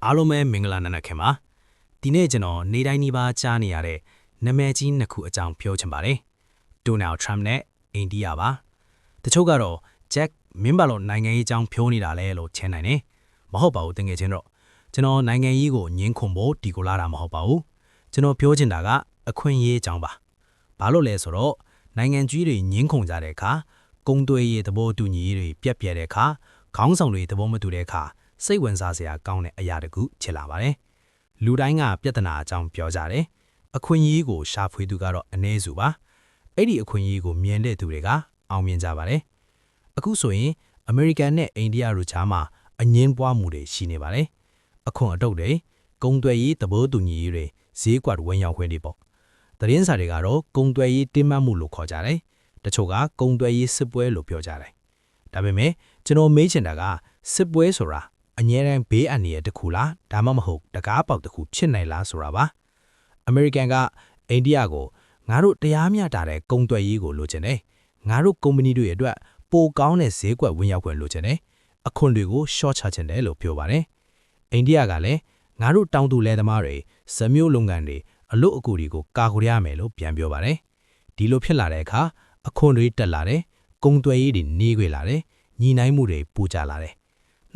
အားလုံးပဲမင်္ဂလာနံနက်ခင်းပါဒီနေ့ကျွန်တော်နေတိုင်းဒီပါကြားနေရတဲ့နာမည်ကြီးနှစ်ခုအကြောင်းပြောချင်ပါတယ်ဒိုနယ်ထရမ့်နဲ့အိန္ဒိယပါတချို့ကတော့ဂျက်မင်းပါလို့နိုင်ငံရေးအကြောင်းပြောနေတာလဲလို့ထင်နိုင်တယ်မဟုတ်ပါဘူးတကယ်ချင်းတော့ကျွန်တော်နိုင်ငံရေးကိုညှင်းခုန်ဖို့ဒီကိုလာတာမဟုတ်ပါဘူးကျွန်တော်ပြောချင်တာကအခွင့်အရေးအကြောင်းပါဘာလို့လဲဆိုတော့နိုင်ငံကြီးတွေညှင်းခုန်ကြတဲ့အခါကုန်းသွေးရေးသဘောတူညီရေးတွေပြက်ပြဲတဲ့အခါခေါင်းဆောင်တွေသဘောမတူတဲ့အခါစိတ်ဝင်စားစရာကောင်းတဲ့အရာတခုဖြစ်လာပါတယ်။လူတိုင်းကပြဿနာအကြောင်းပြောကြတယ်။အခွင့်အရေးကိုရှာဖွေသူကတော့အနည်းစုပါ။အဲ့ဒီအခွင့်အရေးကိုမြင်တဲ့သူတွေကအောင်မြင်ကြပါတယ်။အခုဆိုရင်အမေရိကန်နဲ့အိန္ဒိယတို့ကြားမှာအငင်းပွားမှုတွေရှိနေပါတယ်။အခွန်အတုပ်တွေကုန်သွယ်ရေးသဘောတူညီရေးတွေဈေးကွက်ဝင်ရောက်ခွင့်တွေပေါ့။သတင်းစာတွေကတော့ကုန်သွယ်ရေးတင်းမာမှုလို့ခေါ်ကြတယ်။တချို့ကကုန်သွယ်ရေးစစ်ပွဲလို့ပြောကြတယ်။ဒါပေမဲ့ကျွန်တော်မေးချင်တာကစစ်ပွဲဆိုတာအငြင်းတိုင်းဘေးအန္တရာယ်တစ်ခုလားဒါမှမဟုတ်တကားပေါက်တစ်ခုဖြစ်နိုင်လားဆိုတာပါအမေရိကန်ကအိန္ဒိယကိုငါတို့တရားမျှတတဲ့ကုန်သွယ်ရေးကိုလိုချင်တယ်ငါတို့ကုမ္ပဏီတွေအတွက်ပိုကောင်းတဲ့ဈေးကွက်ဝင်ရောက်ခွင့်လိုချင်တယ်အခွန်တွေကိုရှော့ချချင်တယ်လို့ပြောပါတယ်အိန္ဒိယကလည်းငါတို့တောင်သူလယ်သမားတွေဇမျိုးလုပ်ငန်းတွေအလို့အကူတွေကိုကာကွယ်ရမယ်လို့ပြန်ပြောပါတယ်ဒီလိုဖြစ်လာတဲ့အခါအခွန်တွေတက်လာတယ်ကုန်သွယ်ရေးတွေနှေးခွေလာတယ်ညီနိုင်မှုတွေပိုကျလာတယ်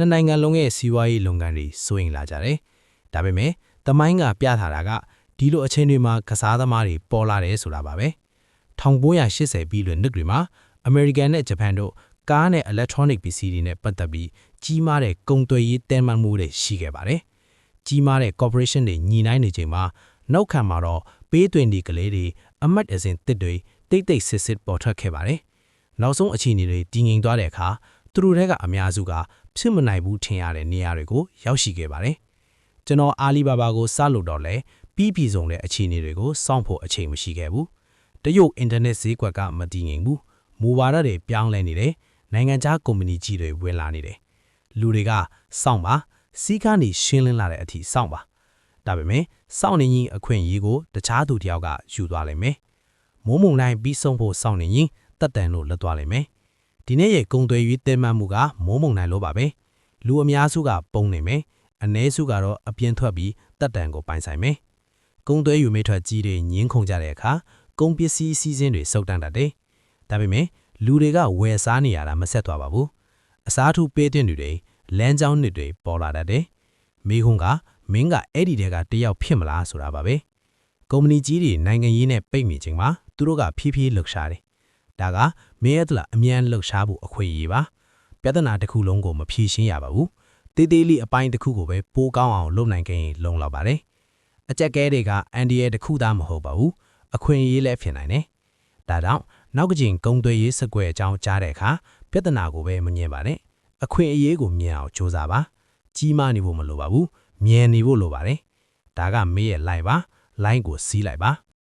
နှစ်နိုင်ငံလုံးရဲ့စီးပွားရေးလုပ်ငန်းတွေစိုးရင်လာကြတယ်။ဒါပေမဲ့သမိုင်းကပြထားတာကဒီလိုအချိန်တွေမှာကစားသမားတွေပေါ်လာတယ်ဆိုတာပါပဲ။1980ပြည်လွန်နှစ်တွေမှာအမေရိကန်နဲ့ဂျပန်တို့ကားနဲ့ electronic ပစ္စည်းတွေနဲ့ပတ်သက်ပြီးကြီးမားတဲ့ကုန်သွယ်ရေးတန်မှန်မှုတွေရှိခဲ့ပါတယ်။ကြီးမားတဲ့ corporation တွေညီနိုင်နေချိန်မှာနောက်ခံမှာတော့ပေးသွင်းဒီကလေးတွေအမတ်အစဉ်တစ်တွေတိတ်တိတ်စစ်စစ်ပေါ်ထွက်ခဲ့ပါတယ်။နောက်ဆုံးအခြေအနေတွေတည်ငြိမ်သွားတဲ့အခါသူတို့တွေကအများစုကဖြစ်မနိုင်ဘူးထင်ရတဲ့နေရာတွေကိုရောက်ရှိခဲ့ပါတယ်။ကျွန်တော်အာလီဘာဘာကိုစလုပ်တော့လဲပြီးပြည်စုံတဲ့အခြေအနေတွေကိုစောင့်ဖို့အချိန်မရှိခဲ့ဘူး။တရုတ်အင်တာနက်ဈေးကွက်ကမတည်ငြိမ်ဘူး။မူဝါဒတွေပြောင်းလဲနေတယ်။နိုင်ငံခြားကုမ္ပဏီကြီးတွေဝင်လာနေတယ်။လူတွေကစောင့်ပါစီးကားနေရှင်းလင်းလာတဲ့အထိစောင့်ပါ။ဒါပေမဲ့စောင့်နေရင်အခွင့်အရေးကိုတခြားသူတယောက်ကယူသွားလိမ့်မယ်။မိုးမုန်တိုင်းပြီးဆုံးဖို့စောင့်နေရင်တက်တန်လို့လွတ်သွားလိမ့်မယ်။ဒီနေ့ရဲ့ကုံသွေးရေးတင်မှတ်မှုကမိုးမုန်တိုင်းလို့ပါပဲလူအများစုကပုံနေမယ်အ ਨੇ စုကတော့အပြင်းထွက်ပြီးတက်တန်ကိုပိုင်ဆိုင်မယ်ကုန်းသွဲယူမိထွက်ကြီးတွေညင်းခုန်ကြတဲ့အခါကုန်ပစ္စည်းစီးစင်းတွေစုပ်တန်းတတ်တယ်ဒါပေမဲ့လူတွေကဝယ်စားနေရတာမဆက်သွားပါဘူးအစားထိုးပေးတဲ့လူတွေလမ်းကြောင်းတွေပေါ်လာတတ်တယ်မိခုံးကမင်းကအဲ့ဒီတဲကတယောက်ဖြစ်မလားဆိုတာပါပဲကုမ္ပဏီကြီးတွေနိုင်ငံရေးနဲ့ပိတ်မိခြင်းမှာသူတို့ကဖြည်းဖြည်းလှုပ်ရှားတယ်ဒါကမင်းရဲ့တလားအမြန်လှုပ်ရှားဖို့အခွင့်အရေးပါပြဿနာတစ်ခုလုံးကိုမဖြေရှင်းရပါဘူးတေးသေးလေးအပိုင်းတစ်ခုကိုပဲပိုးကောင်းအောင်လုပ်နိုင်ခဲ့ရင်လုံလောက်ပါတယ်အကြက်ကဲတွေကအန်ဒီရဲ့တစ်ခုသားမဟုတ်ပါဘူးအခွင့်အရေးလည်းဖြစ်နိုင်တယ်ဒါကြောင့်နောက်ကကျင်ကုံသွေးရေးစကွယ်အကြောင်းကြားတဲ့အခါပြဿနာကိုပဲမငြင်းပါနဲ့အခွင့်အရေးကိုမြင်အောင်စူးစမ်းပါကြီးမားနေဖို့မလိုပါဘူးမြင်နေဖို့လိုပါတယ်ဒါကမေးရဲ့ line ပါ line ကိုစီးလိုက်ပါ